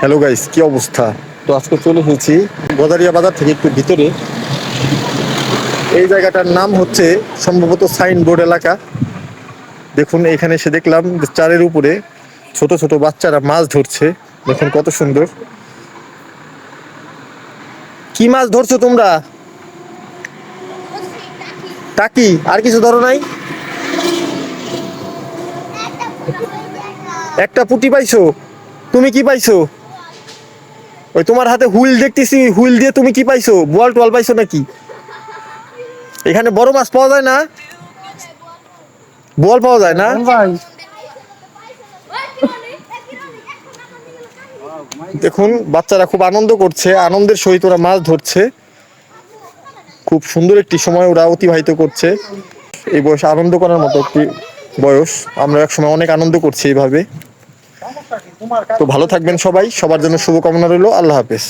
Hello guys, কি অবস্থা? তো আজকে চলে এসেছি গদারিয়া বাজার থেকে একটু ভিতরে। এই জায়গাটার নাম হচ্ছে সম্ভবত সাইনবোর্ড এলাকা। দেখুন, এখানে এসে দেখলাম যে চারের উপরে ছোট ছোট বাচ্চারা মাছ ধরছে। দেখুন কত সুন্দর। কি মাছ ধরছো তোমরা? টাকি? আর কিছু ধরো নাই? একটা পুঁটি পাইছো? তুমি কি পাইছো? ওই তোমার হাতে হুইল দেখতেছি, হুইল দিয়ে তুমি কি পাইছো? বোয়াল টোয়াল পাইছো নাকি? এখানে বড় মাছ পাওয়া যায় না? বোয়াল পাওয়া যায় না? দেখুন, বাচ্চারা খুব আনন্দ করছে, আনন্দের সহিত ওরা মাছ ধরছে। খুব সুন্দর একটি সময় ওরা অতিবাহিত করছে। এই বয়সে আনন্দ করার মতো একটি বয়স। আমরা একসময় অনেক আনন্দ করছি এইভাবে। তো ভালো থাকবেন সবাই, সবার জন্য শুভকামনা রইল। আল্লাহ হাফেজ।